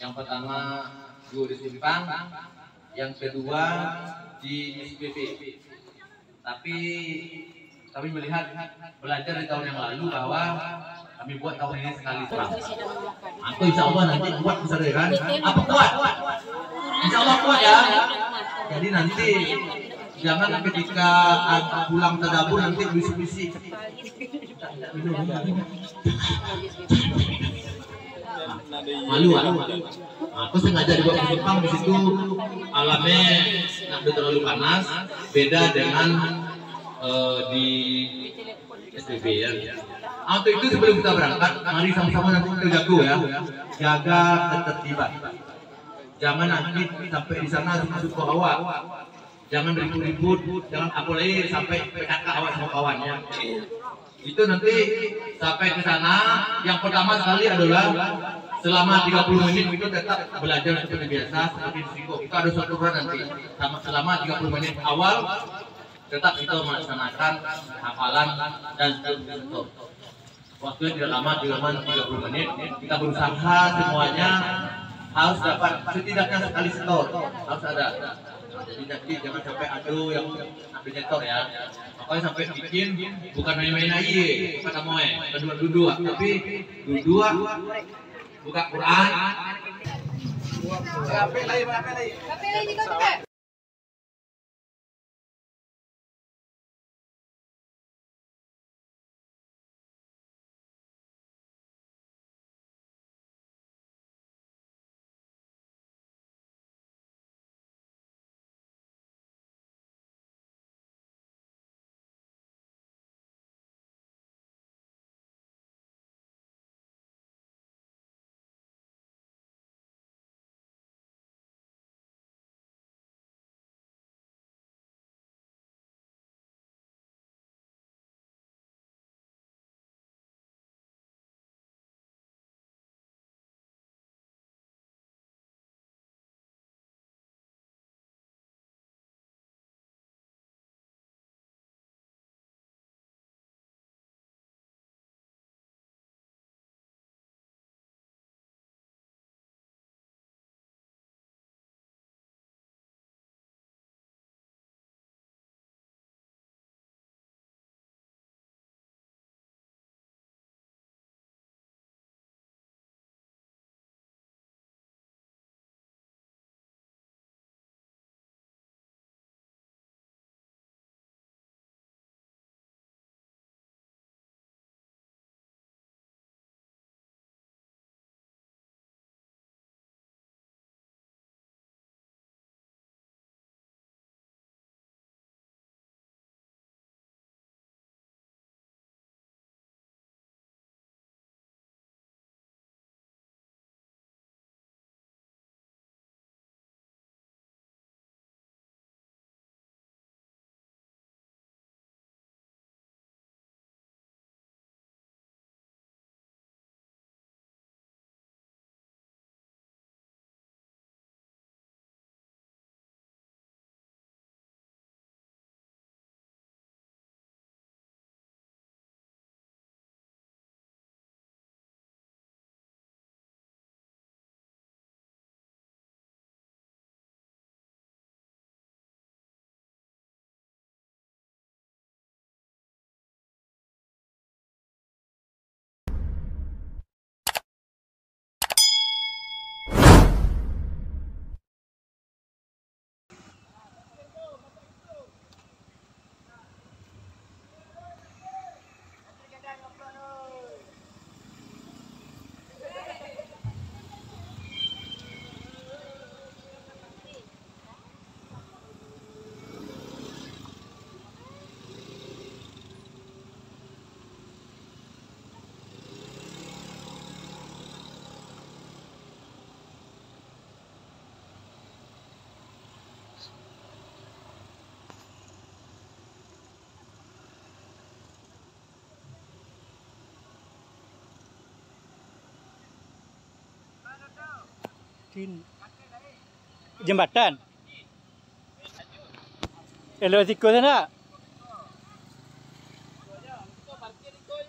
Yang pertama di Simpang, yang kedua di SPP. Tapi kami melihat belajar di tahun yang lalu bahwa kami buat tahun ini sekali serang. Aku insya Allah nanti kuat besar kan? Apa kuat? Insya Allah kuat ya. Jadi nanti jangan ketika pulang tadabur nanti bisik-bisik. Malu. Aku sengaja dibuat di Jepang, di situ alamnya nggak terlalu panas, beda dengan di SPB ya. Untuk itu sebelum kita berangkat, mari sama-sama nanti kita jaga ketertiban. Jangan nanti sampai di sana masuk ke awak. Jangan ribut-ribut, jangan apalagi sampai PKK awak sama kawannya. Itu nanti sampai ke sana, yang pertama sekali adalah selama 30 menit itu tetap belajar seperti biasa, seperti risiko. Itu ada satu nanti. Selama 30 menit awal tetap kita melaksanakan hafalan dan seterusnya. Waktunya tidak lama, 30 menit. Kita berusaha semuanya harus dapat setidaknya sekali setor, harus ada. Jadi nanti jangan sampai adu yang ambil nyetor ya. Pokoknya sampai bikin bukan main-main aja, kata moe, kedua-dua, tapi dua buka Quran. Apa lagi? Jembatan. Risiko sana.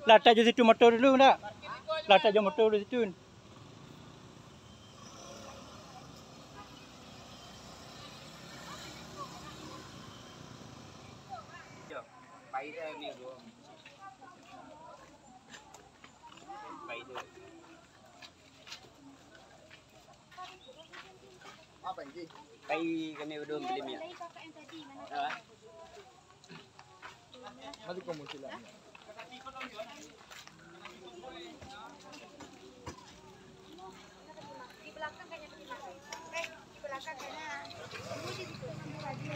Letak je situ motor dulu nak. Letak je motor di situ. Apa ini? Kai kami belum beli minyak. Mari kamu sila. Di belakang kayaknya di belakang kayaknya ini di situ lagi.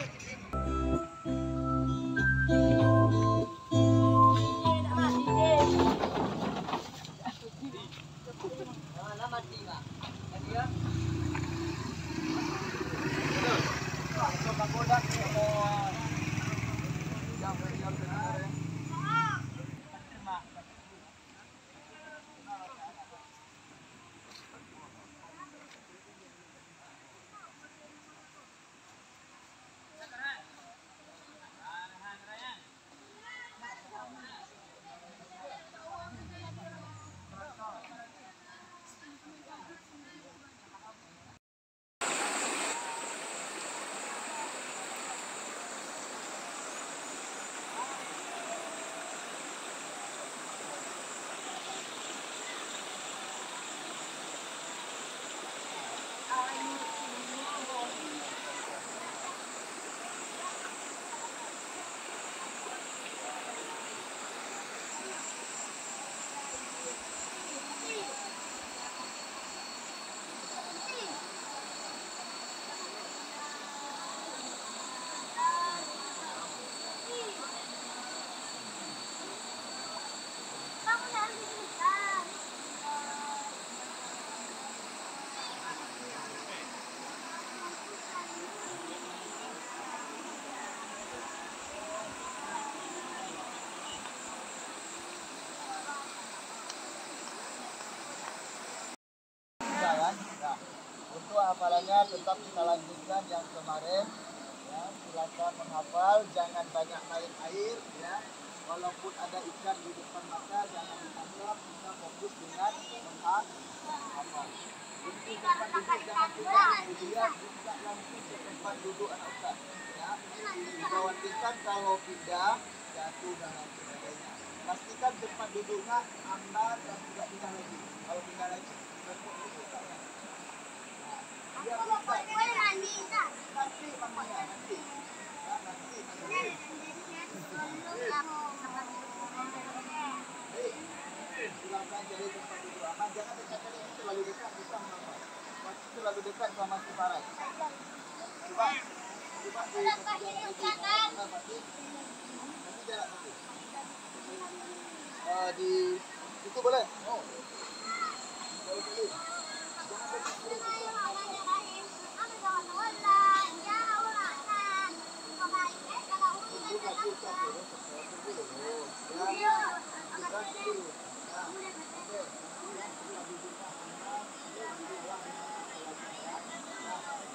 Nah, untuk hafalannya tetap kita lanjutkan yang kemarin. Ya, silakan menghafal, jangan banyak main air. Ya, walaupun ada ikan di depan mata, jangan ditangkap. Kita fokus dengan menghafal. Untuk tempat duduk jangan tidak kemudian buka langsung ke tempat duduk anak ustaz. Ya, dikhawatirkan kalau pindah jatuh dan lain sebagainya. Pastikan tempat duduknya aman dan tidak pindah lagi. Kalau pindah lagi, berfokus ustaznya. Biar bisa. Nanti mamanya nanti. Ya, nanti. Silakan cari tempat duduk aman. Jangan dekat kali ini terlalu dekat bisa menghafal. Pasti terlalu dekat sama si Farah. Coba di nanti jarak nanti. Di itu boleh. Oh. Boleh boleh. Jangan dekat.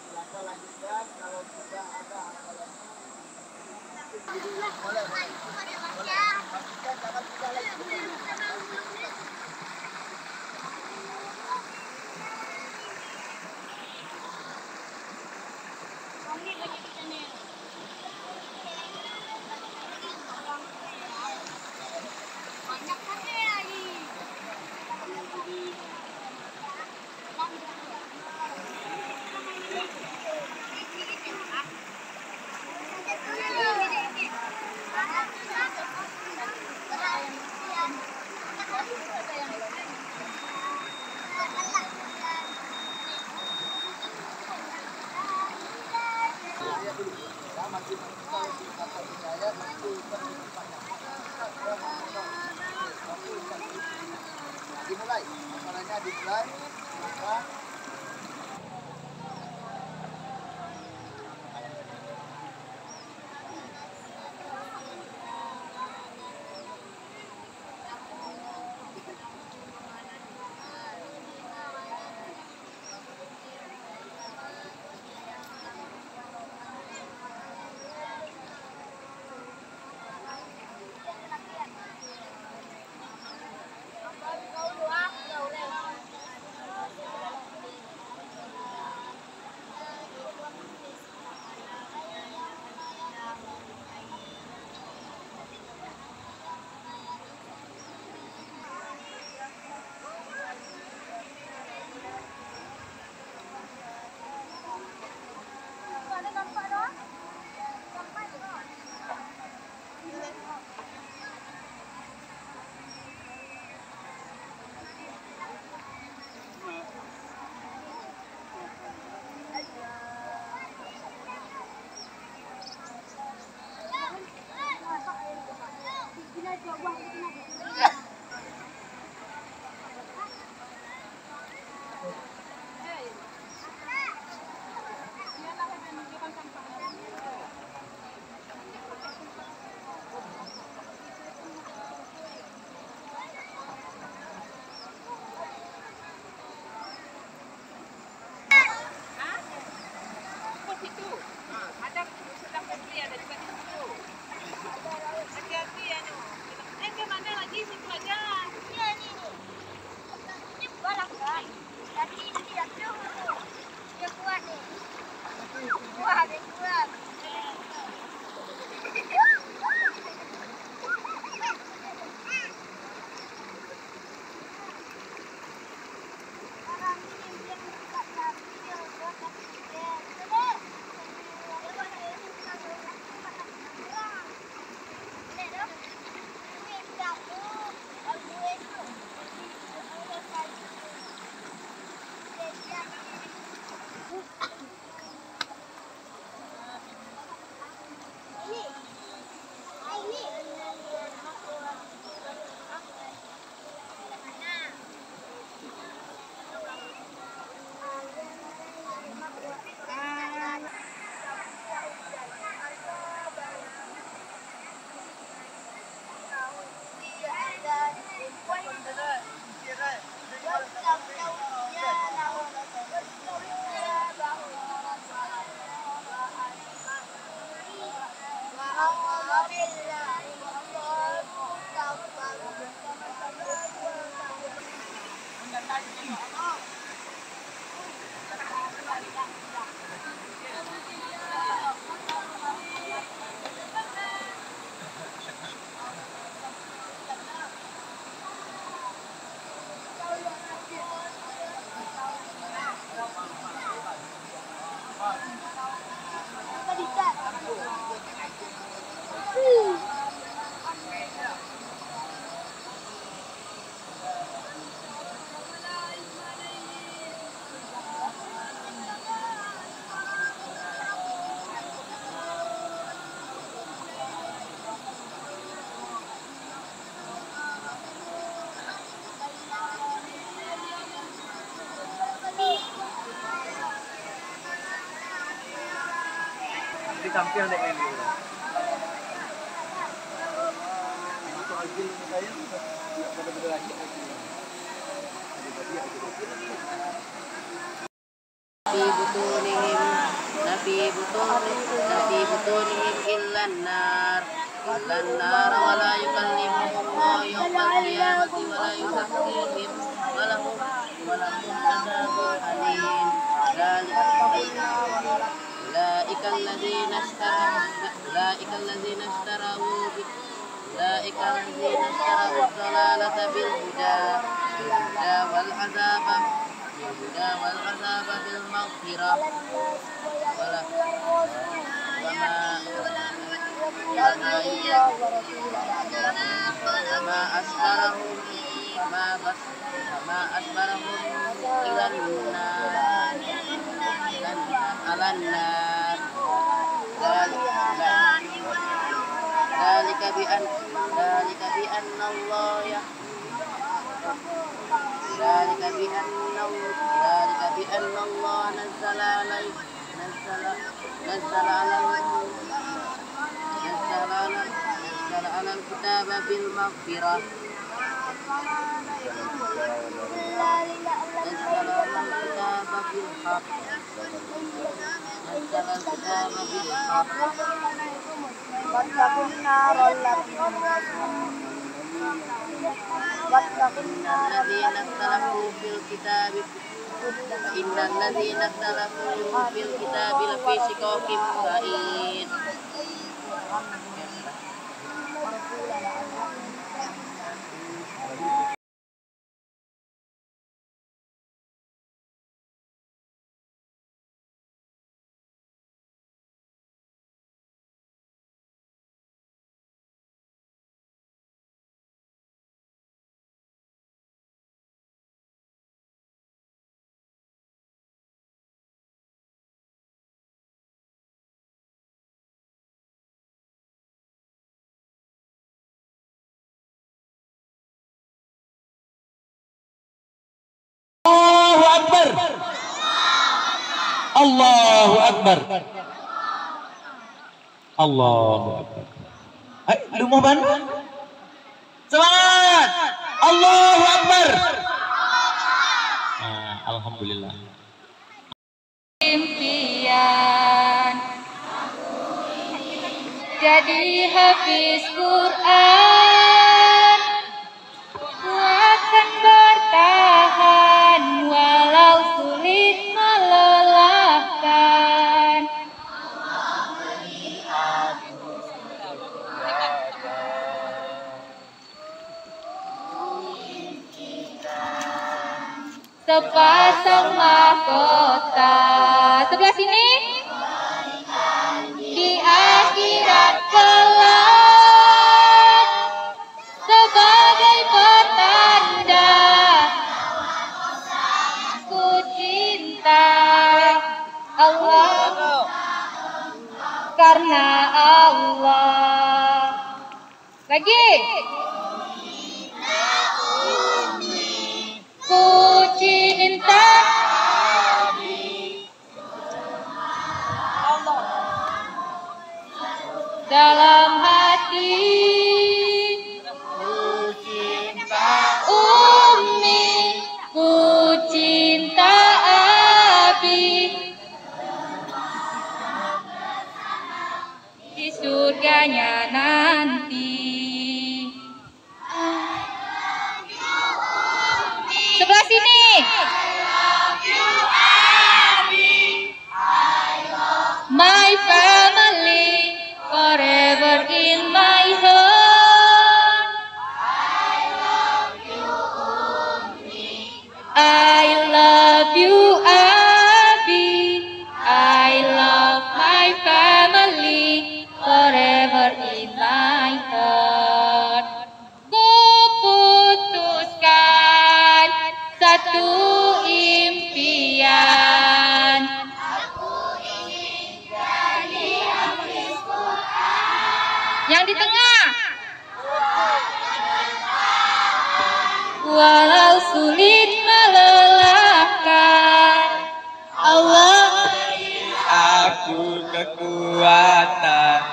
Silakan lanjutkan kalau sudah ada hafalannya. Boleh, boleh. Pastikan jangan pindah lagi. Dimulai, hafalannya dimulai, maka ada juga di situ. Hati-hati ya no. Kemana lagi situ aja? Iya ini. Ini balak kan? Tadi tidak tahu. Dia kuat nih. Kuat, dia kuat. Ditampil deh ini. Masuk lagi saya bener-bener lagi. Nabi butunihim illan nar wa la yukallimuhum Allah yawmal qiyamati wa la yuzakkihim wa lahum adzabun alim. أولئك الذين اشتروا الضلالة بالهدى والعذاب بالمغفرة وما أصبرهم إلى النار ذلك بأن الله نزل على الكتاب بالمغفرة نزل الكتاب بالحق واتقوا النار الذين اختلفوا في الكتاب إن الذين اختلفوا في الكتاب لفي شقاق بعيد. Allahu Akbar. Allahu Akbar. Ayo, mau bantu? Semangat! Allahu Akbar. Alhamdulillah. Impian jadi hafiz Quran. Ku akan bertahan walau sulit melelahkan. Sepasang mahkota. Sebelah sini. Di akhirat kelak sebagai pertanda ku cinta Allah karena Allah. Lagi. Ku cinta dalam hati. Ku cinta Umi, ku cinta Abi, di surganya nanti. Sebelah sini. My family forever in my heart. I love you, Abi. I love my family forever in my heart. Ku putuskan satu impian. Yang di tengah. Walau sulit melelahkan, Allah beri Aku kekuatan.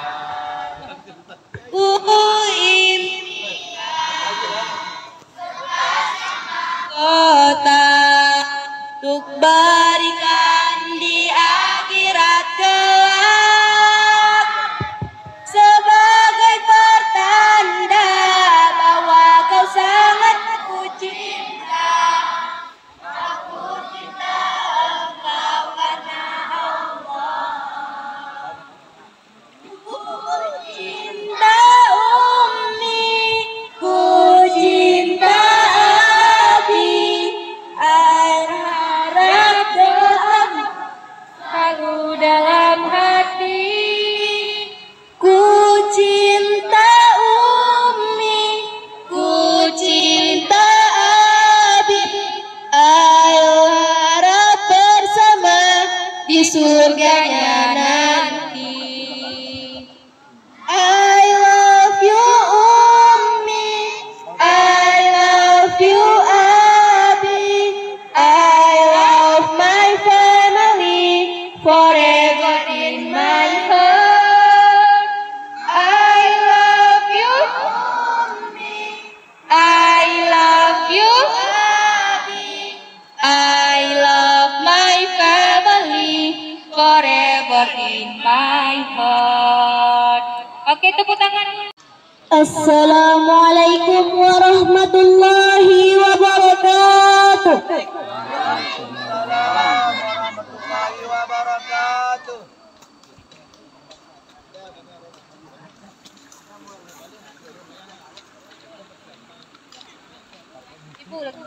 kota untuk berikan di akhirat kelak sebagai pertanda bahwa kau sangat ku cinta. Aku cinta engkau karena Allah. Ku cinta Umi, ku cinta Abi, harap doa selalu dalam hati. Ku cinta Umi, ku cinta Abi, ayo harap bersama di surganya nanti. I love you Umi, I love you Abi, I love my family forever in my heart. I love you Umi, I love you Abi, I love my family forever in my heart. Oke, tepuk tangan. Assalamualaikum warahmatullahi wabarakatuh. Waalaikumsalam warahmatullahi wabarakatuh. Ibu lagi.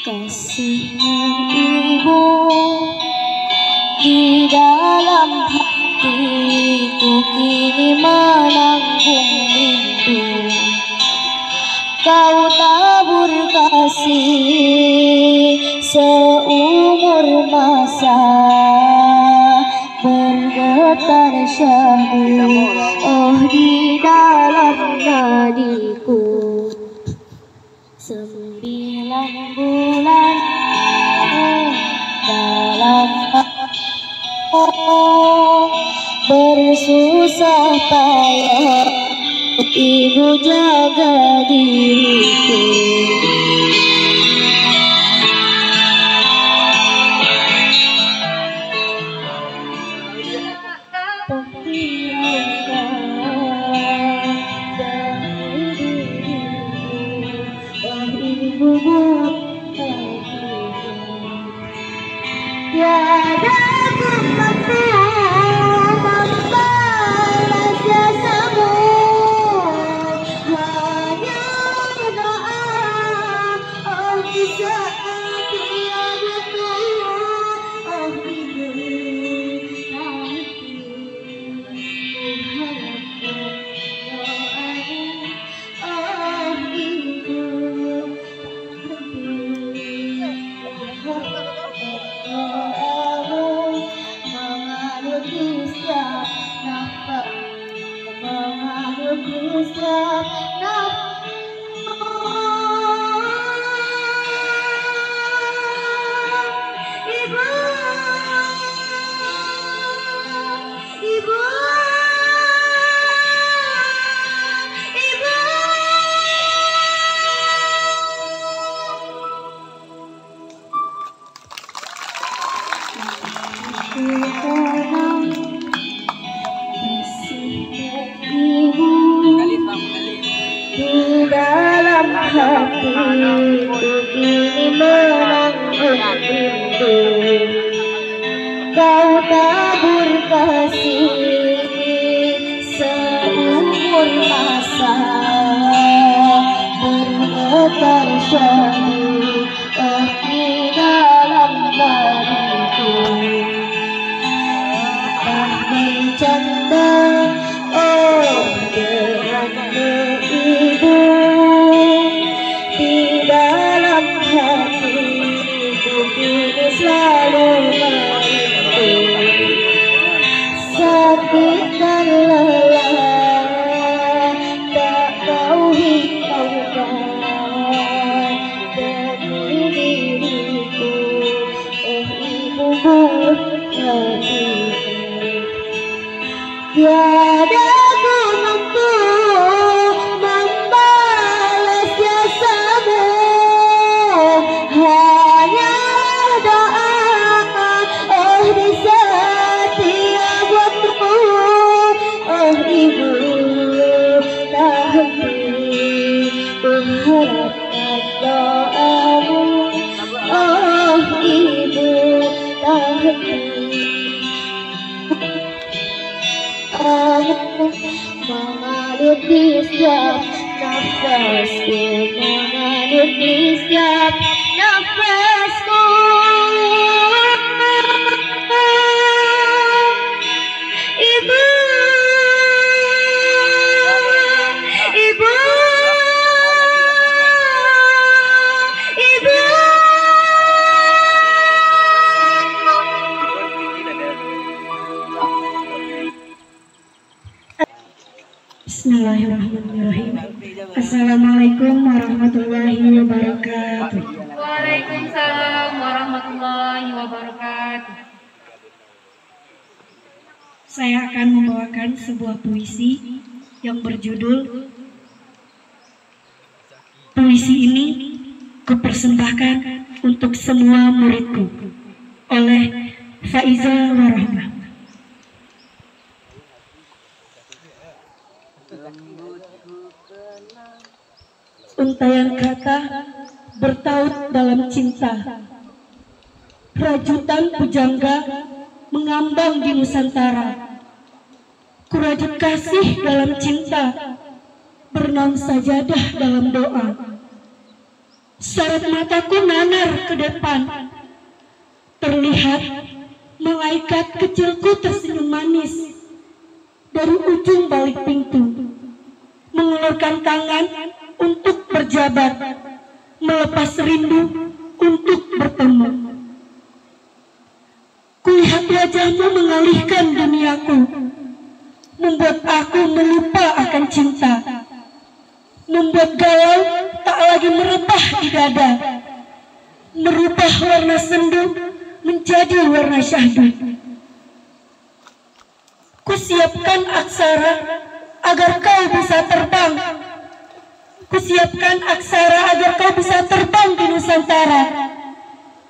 Kasihnya ibu di dalam hatiku kini menanggung rindu. Kau tabur kasih seumur masa, bergetar syahdu oh di dalam nadiku 9 bulan dalam bersusah payah ibu jaga diriku. Tapi ibu tiada ku mampu membalas jasamu, hanya doa oh bisa tiada ku oh ibu di dalam hatiku kini menanggung rindu. Kau tabur kasih seumur masa bergetar syahdu di dalam diriku. Dan bercanda oh denganmu ibu di dalam hatiku kini selalu merindu. Sakit dan lelah tak kau hiraukan demi diriku. Oh ibu hati tiada ku mampu membalas jasamu, hanya doa oh di setiap waktu. Oh ibu tak henti mengharapkan doamu. Oh ibu tak henti mengalir di setiap nafasku, mengalir di setiap nafasku. Ibu, ibu, ibu. Bismillahirrahmanirrahim. Assalamualaikum warahmatullahi wabarakatuh. Waalaikumsalam warahmatullahi wabarakatuh. Saya akan membawakan sebuah puisi yang berjudul Puisi ini kupersembahkan untuk semua muridku oleh Faiza Warahmah. Untaian kata bertaut dalam cinta, rajutan pujangga mengambang di Nusantara. Kurajut kasih dalam cinta, bernaung sajadah dalam doa. Sorot mataku nanar ke depan, terlihat malaikat kecilku tersenyum manis dari ujung balik pintu, mengulurkan tangan untuk berjabat, melepas rindu untuk bertemu. Kulihat wajahmu mengalihkan duniaku, membuat aku melupa akan cinta. membuat galau tak lagi merebah di dada, merubah warna sendu menjadi warna syahdu. Kusiapkan aksara agar kau bisa terbang. Kusiapkan aksara agar kau bisa terbang di Nusantara,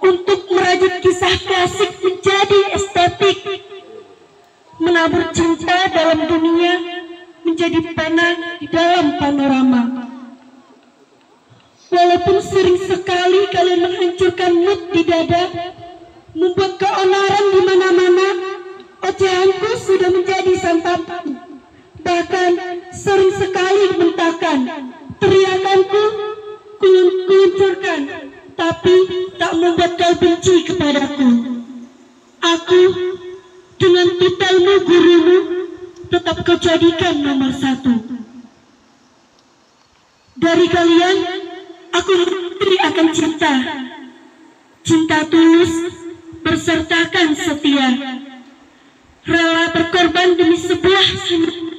untuk merajut kisah klasik menjadi estetik, menabur cinta dalam dunia menjadi pena di dalam panorama. Walaupun sering sekali kalian menghancurkan mood di dada, membuat keonaran di mana-mana, ocehanku sudah menjadi santapan. Bahkan sering sekali bentakan, teriakanku kuluncurkan, tapi tak membuat kau benci kepadaku. Aku dengan titelmu gurumu tetap kau jadikan nomor satu. Dari kalian aku beri akan cinta, cinta tulus bersertakan setia, rela berkorban demi sebuah senyum,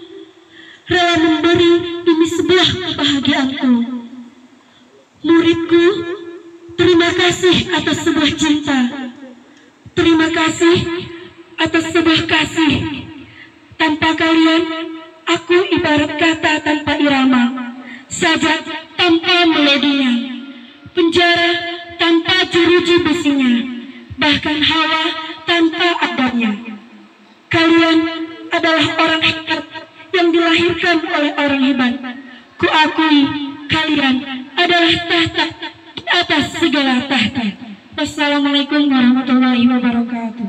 rela memberi demi sebuah kebahagiaanku. Muridku, terima kasih atas sebuah cinta, terima kasih atas sebuah kasih. Tanpa kalian, aku ibarat kata tanpa irama, sajak tanpa melodinya, penjara tanpa jeruji besinya, bahkan hawa tanpa adabnya. Kalian adalah orang hebat yang dilahirkan oleh orang hebat. Kuakui kalian adalah tahta di atas segala tahta. Wassalamualaikum warahmatullahi wabarakatuh.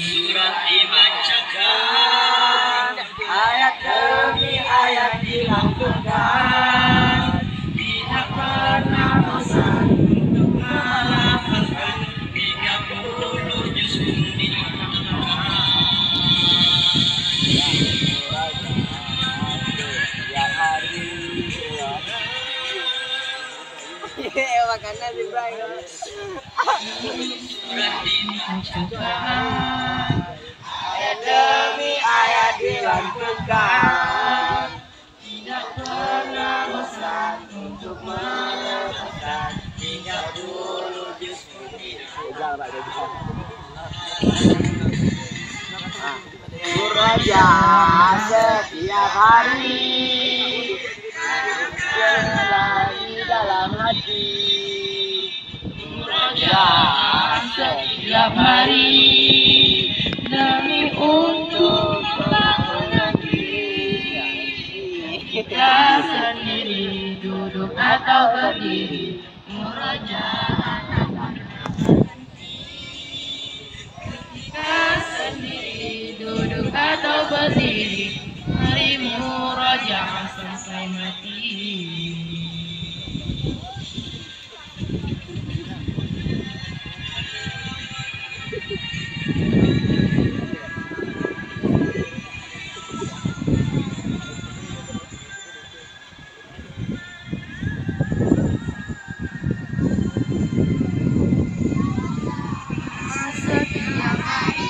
Surat dibacakan, ayat demi ayat dilakukan, tidak pernah bosan untuk melafalkan 30 juz dilakukan. Makanan Ibrahim. Surat dibacakan, ayat demi ayat dilantunkan, tidak pernah bosan untuk melafalkan 30 juz Muraja setiap hari, selagi dalam hati. Muraja setiap hari, demi untuk pembangunan diri. Kita sendiri duduk atau berdiri, muraja. Kita sendiri duduk atau berdiri, mari murajaah sampai mati. Setiap hari,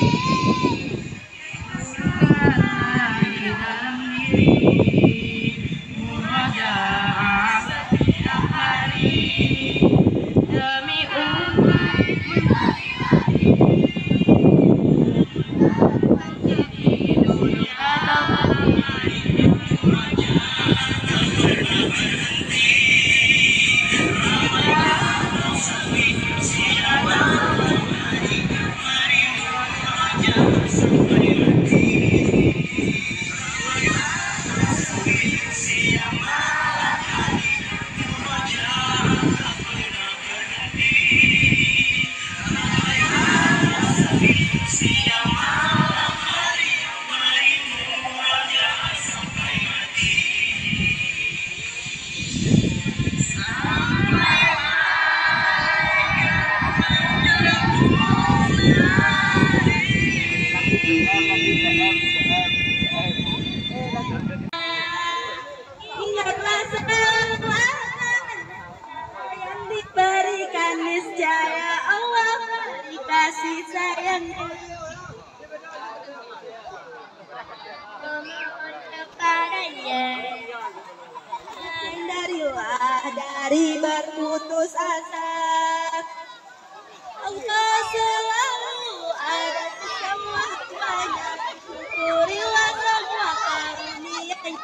kasih sayangku. Memohon kepadanya, hindarilah dari berputus asa. Engkau selalu ada di semuanya, syukurilah semua karunia-Nya.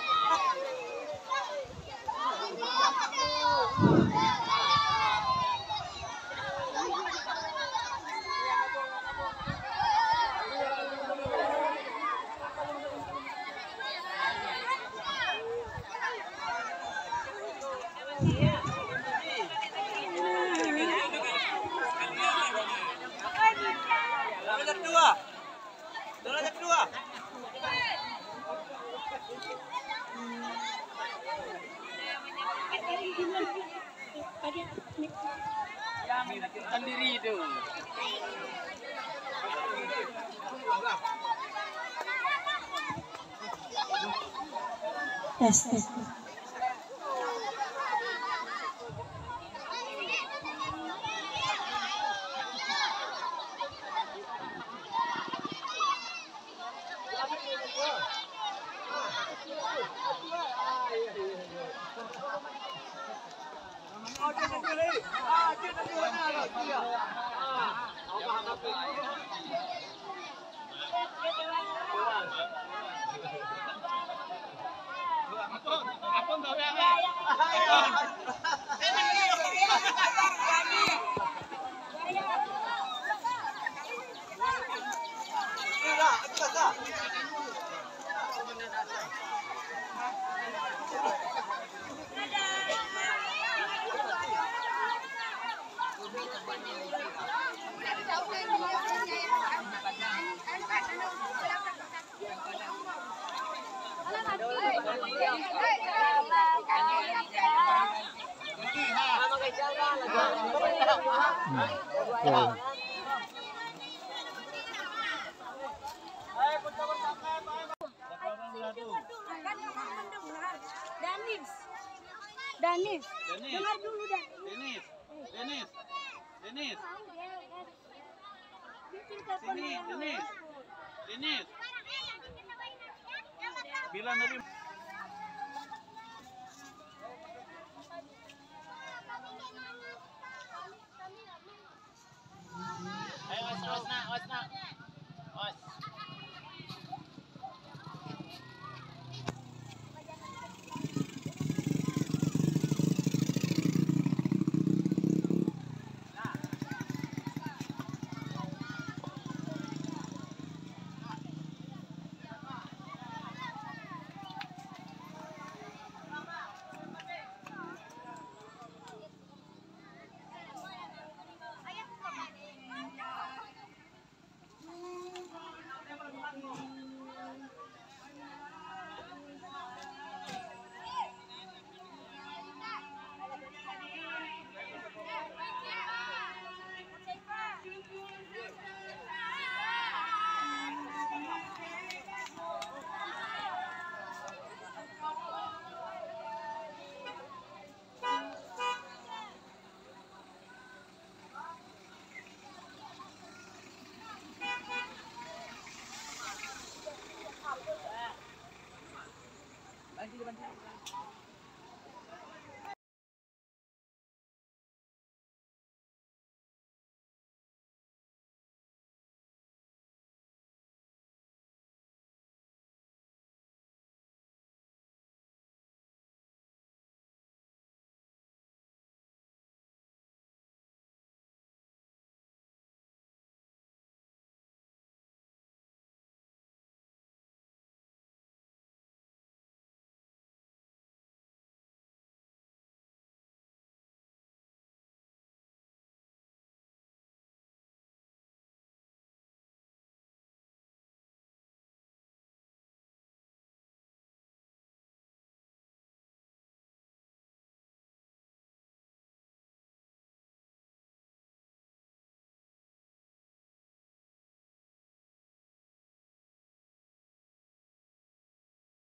Sendiri itu. Tes. Danis, dengar dulu Denis. Bilang tadi. Ayo, Osna. Bantu.